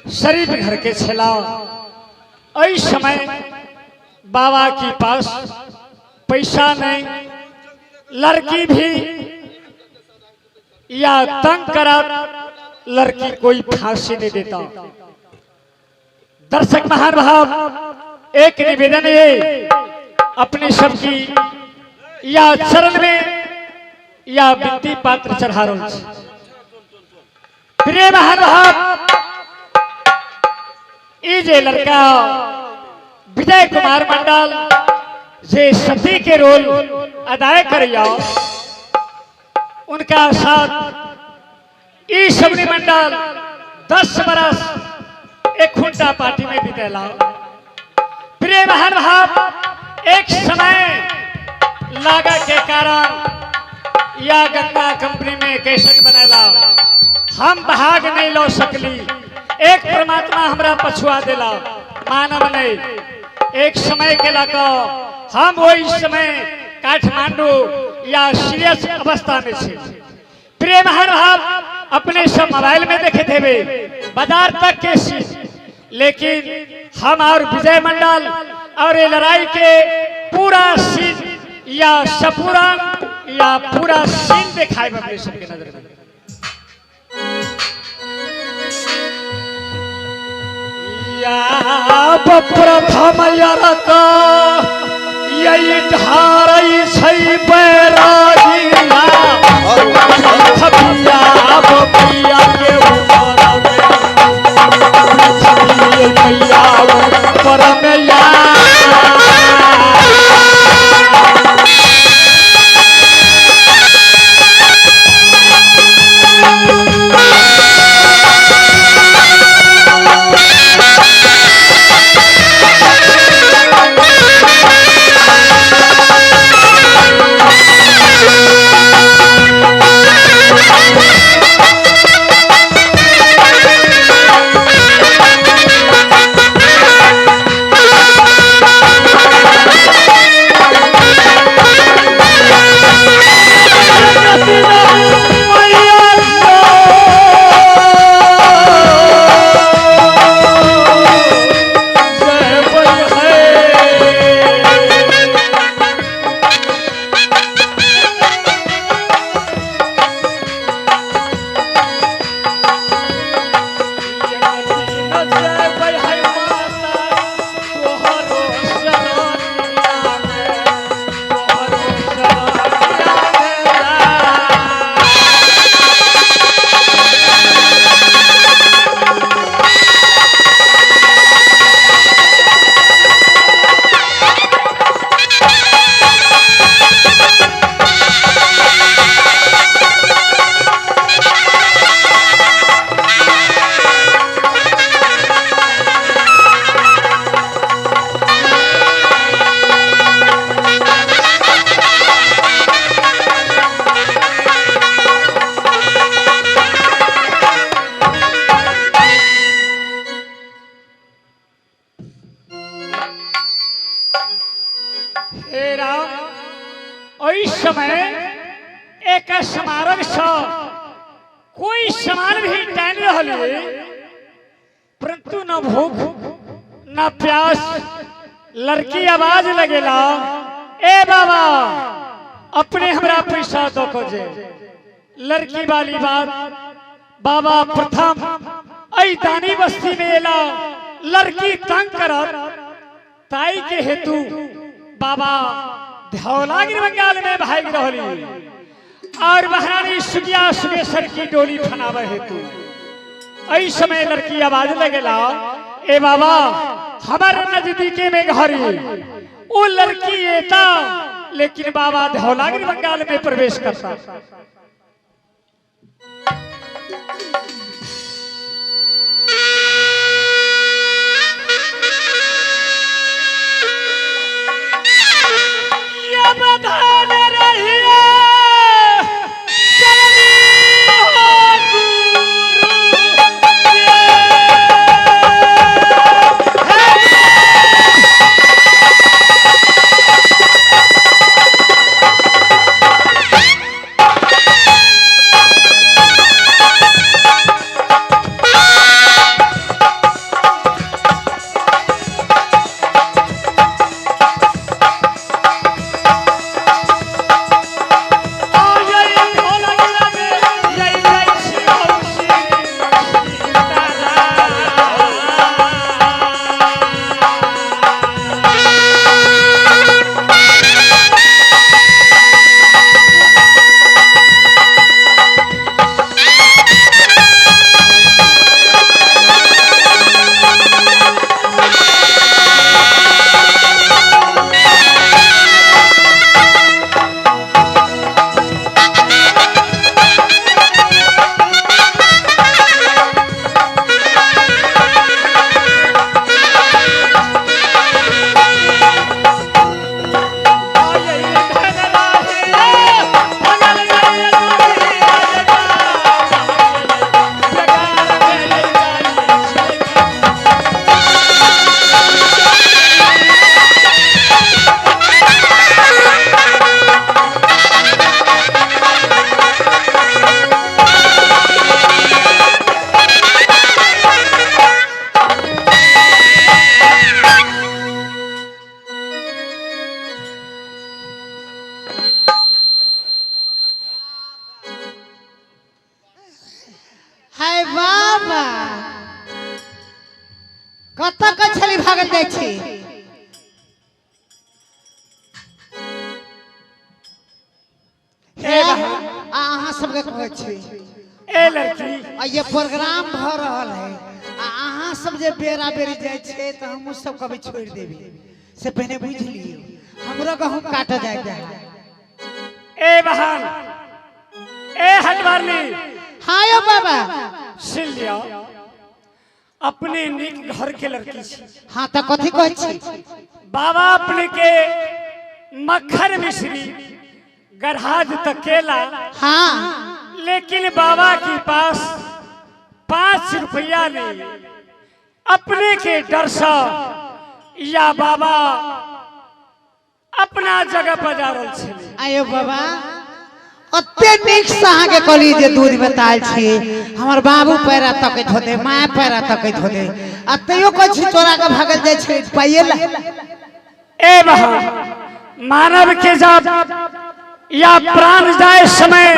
शरीफ घर के छेला इस समय बाबा के पास पैसा नहीं, लड़की भी या तंग करा, लड़की कोई फांसी नहीं देता। दर्शक महानुभाव एक निवेदन है अपने सबकी या चरण में या विनती पात्र चढ़ा रहा है। प्रिय महानुभाव ई जे लड़का विजय कुमार मंडल जे सती के रोल अदा करिया उनका साथ ई सबनी मंडल 10 बरस एक खुंटा पार्टी में बीतेला। प्रिय महानुभाव एक समय लागा के कारण या गंगा कंपनी में कैसेट बनेला हम भाग नहीं लो सकली, एक परमात्मा हमरा पछुआ देला मानव नहीं। एक समय के लगा हम वही समय काठमांडू या सीरियस अवस्था में थे। प्रिय महानुभाव अपने सब मोबाइल में देखे थे बाजार तक के सीन, लेकिन हम और विजय मंडल और ये लड़ाई के पूरा सीन या सपूरा या पूरा सीन दिखाए अपने सबके नजर में। या प्रथम यरक यही ढारई छै बैरागिया छबिया बपिया के ऊपर में छबिया ऊपर में या समय एक समारोह कोई सामान भी टाइम रही, परंतु न भूख न प्यास, लड़की आवाज लगेला ए बाबा अपने हमरा पैसा दो को जे। लड़की वाली बात बाबा प्रथम आई दानी बस्ती में एला, लड़की तंग करत ताई के हेतु बाबा धौलागिरी बंगाल में भाग रही और महारानी सुगिया सुगेश्वर की डोली फनावे हेतु ऐ समय लड़की आवाज लगेला ए बाबा हमारे नजदीके में घरी वो लड़की एता, लेकिन बाबा धौलागिरी बंगाल में प्रवेश करता। कत के छली भागल जाय छी ए बहन अहाँ सबके कहै छी ए लड़की आ ये प्रोग्राम भ रहल है अहाँ सब जे बेरा बेरी जाय छे त हम सब कभी छोड़ देबी से पहले बुझ लियो हमरो गहूं काट जाय ए बहन ए हजवारनी हां यो बाबा सुन लियो अपने निक घर के लड़की छी हां त कथि कहै छी बाबा अपने के मक्खर मिश्री गरहाज तकेला हां लेकिन बाबा के पास 5 रुपया नहीं अपने के डर से या बाबा अपना जगह पर जा रहल छे आयो बाबा अत्ते नीक से अहाँ के कहली जे दूध बताल छी हमर बाबू पैरा तकैत होते माय पैरा तकैत होते अत्तेयो को छी चोरा के भागल जाय छै पाइए ला ए बहन मानव के जब या प्राण जाए समय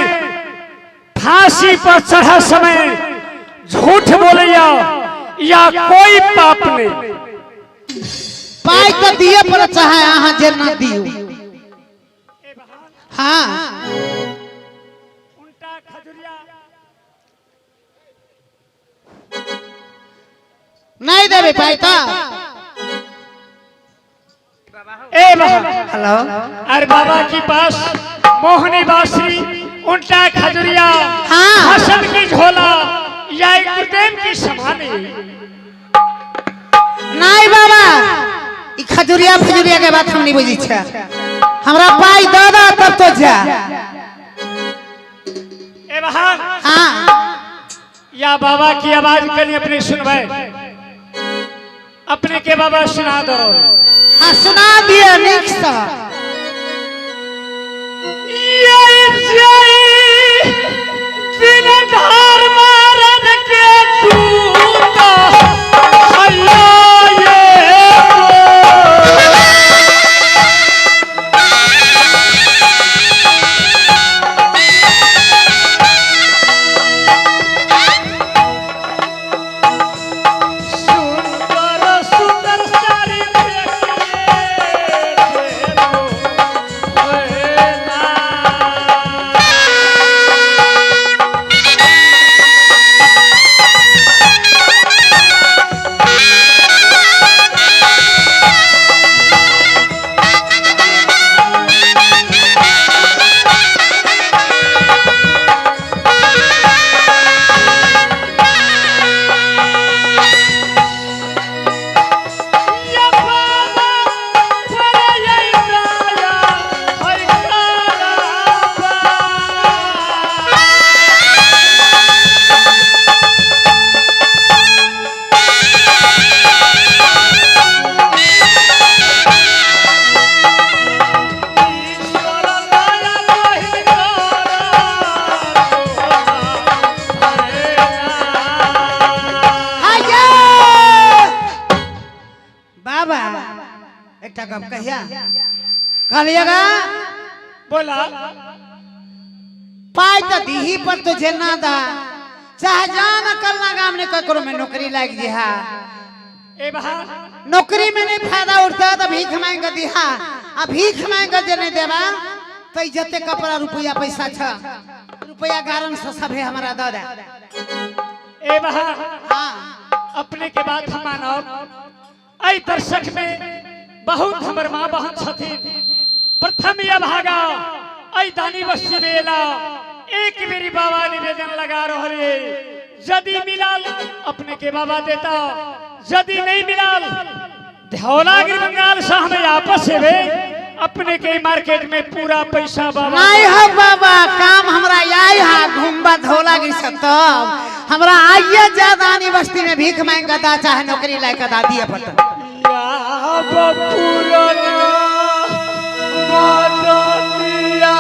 फांसी पर चढ़ा समय झूठ बोलिया या कोई पाप नहीं पाई तो दिए पर चाहे अहाँ जे ना दियो हां उल्टा खजुरिया नहीं देबे पाई तो ए बहन हेलो अरे बाबा के पास मोहनी बांसुरी उल्टा खजुरिया हाँ। हसन की झोला या एक गुरुदेव की समाने नहीं बाबा ई खजुरिया फजुरिया के बात हम नहीं बुझी छ हमरा पाई दादा तब तो जा ए बहन हां या बाबा की आवाज कनी अपने सुनबे अपने के बाबा सुना दो हां सुना दिया नीक से कहिया कहलिएगा बोला पाई तो दीही पर तो जेना दा चाहे जान कलना गाम ने ककरो में नौकरी लाग जिहा ए बहा नौकरी में नहीं फायदा उठता तो भीख मांग दिहा आ भीख मांग जे नहीं देबा तो जते कपड़ा रुपया पैसा छ रुपया गारन से सभे हमरा द दे ए बहा हां अपने के बात हम मानब आई दर्शक में बहुत हमर मां बहन छथिन प्रथम या भागा आई दानी बस्ती मेला एक मेरी बाबा निवेदन लगा रहे यदि मिलाल अपने के बाबा देता यदि नहीं मिलाल धौलागिरी बंगाल से हमें आपस है अपने के मार्केट में पूरा पैसा बाबा नहीं हो बाबा काम हमरा आई हा घुमबा धौलागिरी से तब हमरा आइए ज्यादानी बस्ती में भीख मांग दा चाहे नौकरी लायक दा दिए पड़ता या पुराना माननिया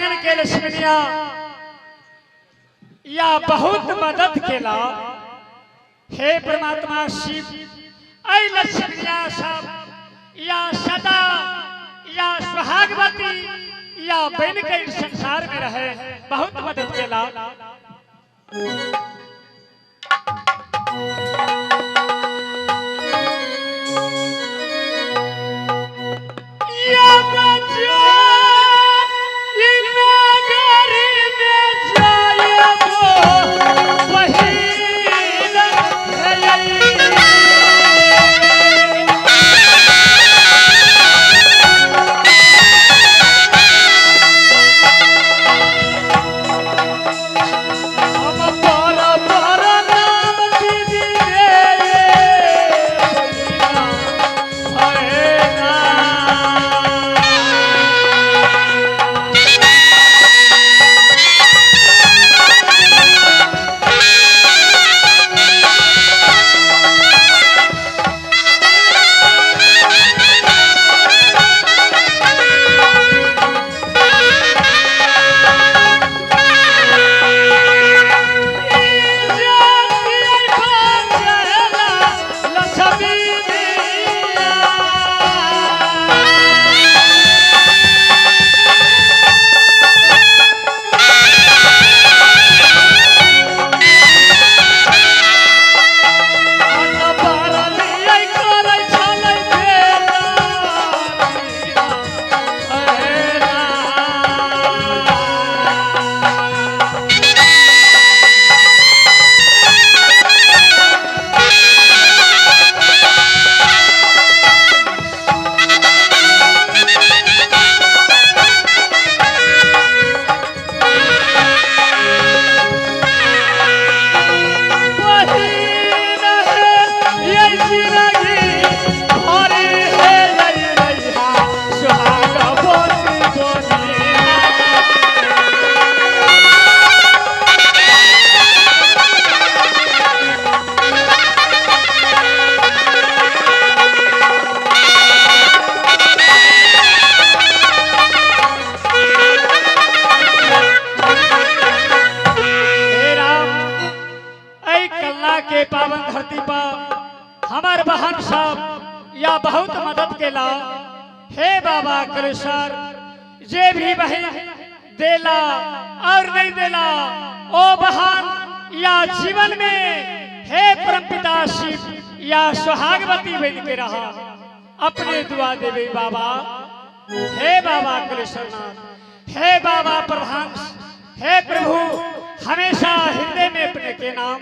आंगन के लक्ष्मणिया या बहुत मदद केला। हे परमात्मा शिव ऐ लक्ष्मणिया सब या सदा या सुहागवती या बन के संसार में रहे बहुत मदद केला। पावन धरती पर हमार बहन सब या बहुत मदद केला। हे बाबा कृष्ण जे भी बहन देला और नहीं देला ओ बहन या जीवन में हे परमपिता शिव या सुहागवती बन के रहा अपने दुआ देवे बाबा। हे बाबा कृष्णनाथ, हे बाबा प्रधान, हे प्रभु हमेशा हृदय में अपने के नाम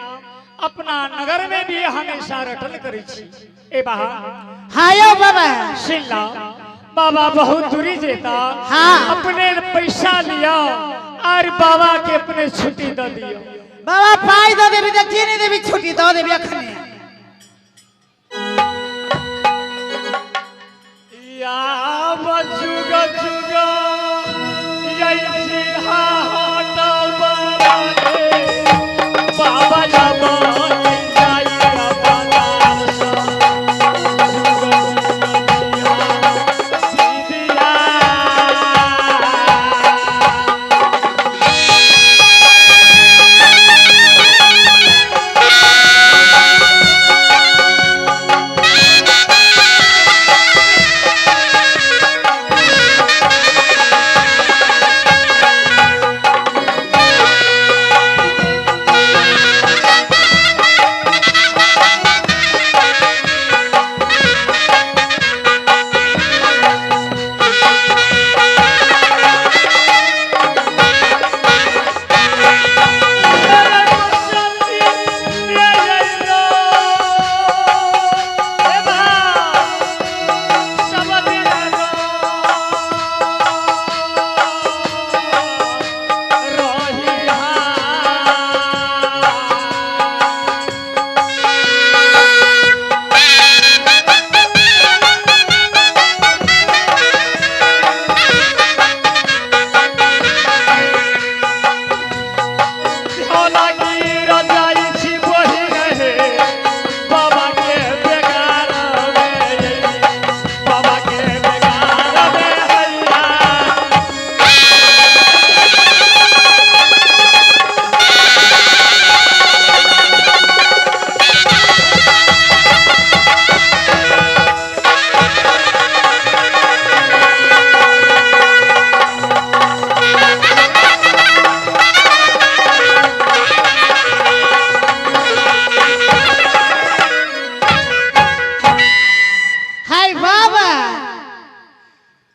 अपना नगर में भी हमेशा रटन करी छी। ए बाबा हायो बाबा शिला बाबा बहुत दूरी जेता। हाँ। अपने पैसा लिया और बाबा के अपने छुट्टी दे दियो। बाबा पाई दो देवी तो चीनी देवी छुट्टी दो देवी अखने या जुग जुग यही सिरहा हटा बराने बाबा जब हाय बाबा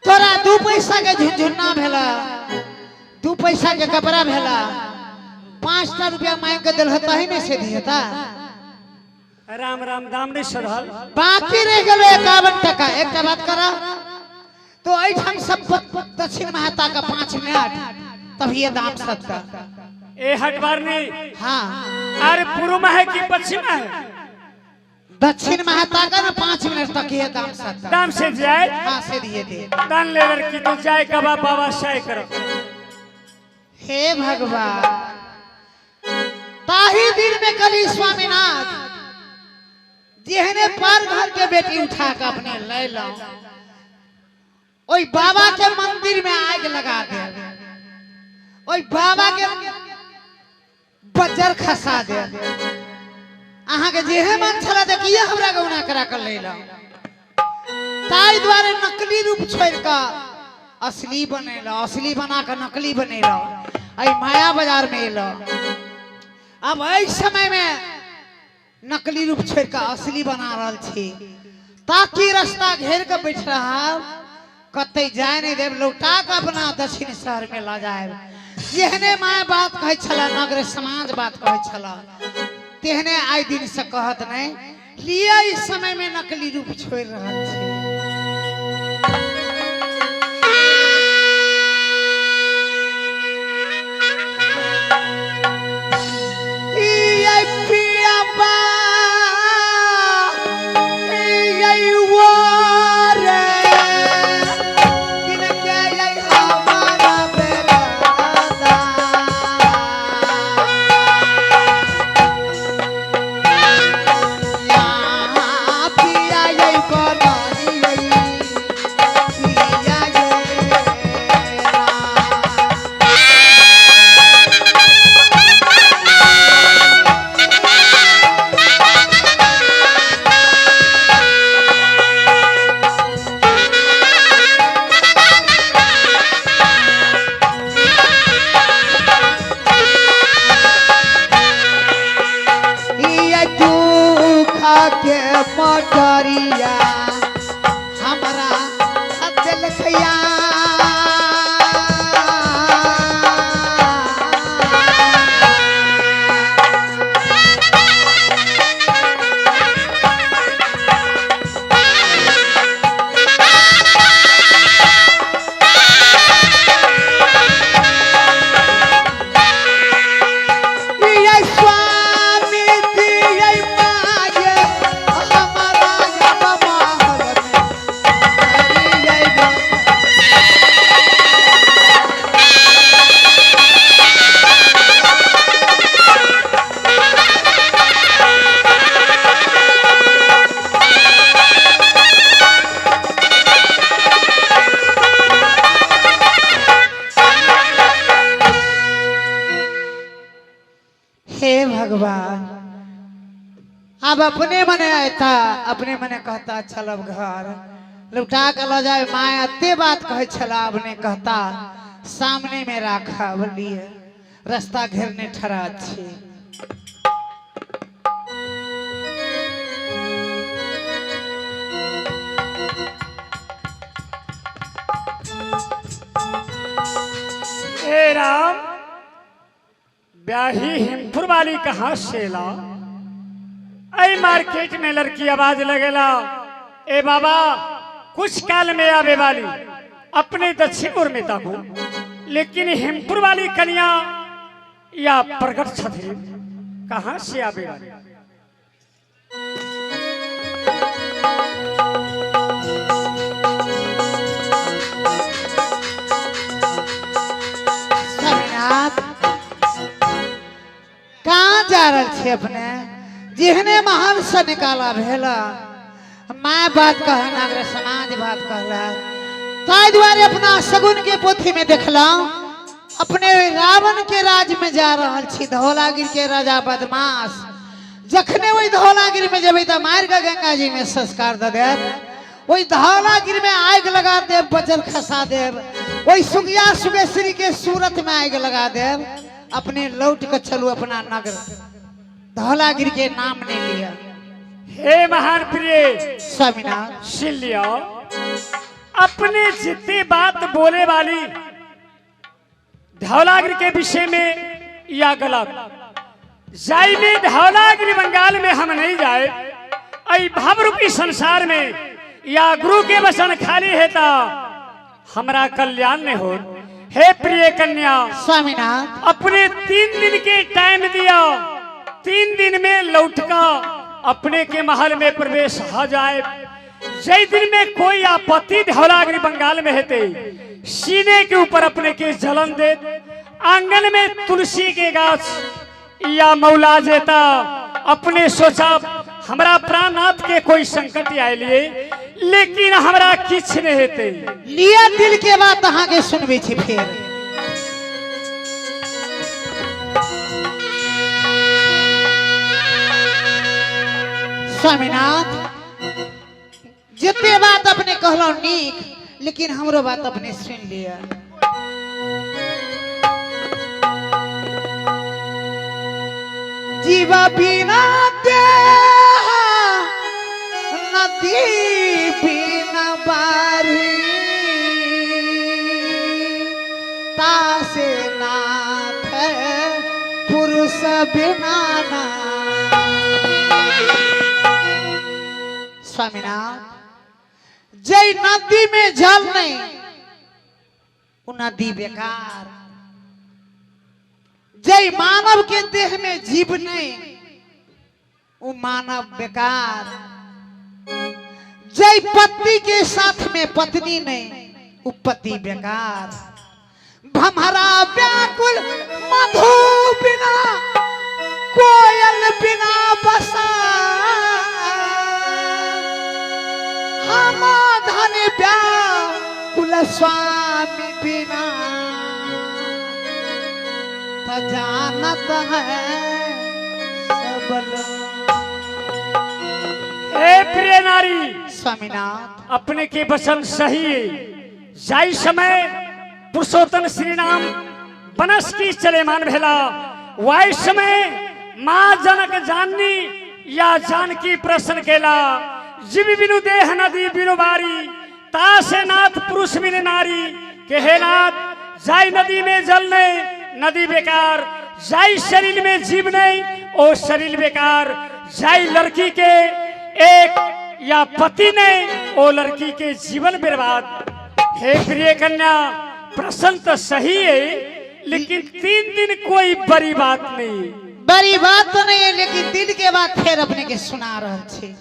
तोरा 2 पैसा के झुनझुना भेला 2 पैसा के कपड़ा भेला 5 रुपया मांग के दिल होता ही में से दियता राम राम दाम नहीं सधल बाकी रह गए 51 टका एक बात करा तो ऐठन सब दक्षिण महता का 5 मिनट तभी ये दाम सत्ता ए हटवार नहीं हाँ अरे पूर्व में है कि पश्चिम में है दक्षिण महता का ना 5 मिनट तक ये दाम सत्ता दाम से जाए हाँ से दिए दे दान लेवर की तो जाए कबा बाबा शाय करो हे भगवान ताही दिन में कली स्वामीनाथ जेहने पर घर के बेटी उठा के अपने ले लो ओई बाबा के मंदिर में आग लगा दे ओई बाबा के बजर खसा दे अहाँ के जेहे मन छला देखिए हमरा गौना करा कर ले लो ताई द्वारे नकली रूप छोड़ का असली बनेलो असली बना के नकली बनेलो आई माया बाजार में लो अब इस समय में नकली रूप छोड़ का असली बना रहल छी ताकि रास्ता घेर के बैठ रहा कते जाए नहीं देव लौटा के अपना दक्षिण शहर में ला जाए जेहने माय बात कहे छला नगर समाज बात कहे छला तेहने आइ दिन से कहत नहीं लिया इस समय में नकली रूप छोड़ रहल छी अब अपने मने आयता अपने मने कहता चलब घर लुटा के ला जाए माँ अत्ते बात कहे छला अपने कहता सामने में राखा बोलिए रास्ता घेरने ठहरा छी ए राम ब्याही हिमपुर वाली कहाँ से ला आई मार्केट में लड़की आवाज लगेला ए बाबा कुछ काल में आवे वाली अपने दक्षिणपुर में ताकू लेकिन हिमपुर वाली कन्या या प्रगट छथी कहाँ से आवे वाली कहाँ जा रहे थे अपने जिहने महान से निकाला भेला मैं बात कह नागर समाज बात कहला ताई द्वारे अपना सगुन के पोथी में देखला अपने रावण के राज में जा रहा छी धौलागिर के राजा बदमाश जखने वही धौलागिर में जब मार के गंगा जी में संस्कार दे दे वही धौलागिर में आग लगा दे बजर खसा दे वही सुगिया सुगेश्वरी के सूरत में आग लगा दे अपने लौट कर चलू अपना नगर धौलागिर के नाम ने लिया हे महान प्रिय स्वामीनाथ सुन लियो, अपने जितनी बात बोले वाली धौलागिरी के विषय में या गलत जाई में धौलागिरी बंगाल में हम नहीं जाए, ऐ भाव रूपी संसार में या गुरु के वचन खाली है ता हमरा कल्याण नहीं हो। हे प्रिय कन्या स्वामीनाथ अपने 3 दिन के टाइम दिया, 3 दिन में लौट का अपने के महल में प्रवेश हो जाए। जय दिन में कोई आपत्ति धौलागिरी बंगाल में हेते सीने के ऊपर अपने के जलन दे, आंगन में तुलसी के गाछ या मौला जेता अपने सोचा हमरा प्राणनाथ के कोई संकट आए लिए, लेकिन हमरा किछ नहीं हेते। लिया दिल के बात अहाँ के सुनबे छी। फिर स्वामीनाथ जितने बात अपने कहलो नीक, लेकिन हमरो बात अपने सुन लिया। जीवा बिना देह नदी बिना बारी तासे नाथ पुरुष बिना ना। स्वामीनाथ जय नदी में जल नहीं वो नदी बेकार, जय मानव के देह में जीव नहीं वो मानव बेकार, जय पति के साथ में पत्नी नहीं वो पति बेकार। भमरा व्याकुल मधु बिना कोयल बिना बसा, हम धन व्याकुल स्वामी बिना जानत है सब लोग। हे प्रिय नारी स्वामीनाथ अपने के वचन सही है। जाई समय पुरुषोत्तम श्री राम बनस की चलेमान भेला, वाई समय माँ जनक जाननी या जानकी प्रश्न केला। जीव बिनु देह नदी बिनु बारी, तासे नाथ पुरुष बिनु नारी। के हे नाथ जाई नदी में जल नहीं नदी बेकार, जाई शरीर में जीव नहीं ओ शरीर बेकार, जाई लड़की के एक या पति नहीं ओ लड़की के जीवन बर्बाद। हे प्रिय कन्या प्रश्न तो सही है, लेकिन 3 दिन कोई बड़ी बात नहीं। बड़ी बात तो नहीं है, लेकिन दिन के बाद फिर अपने के सुना रहे थे।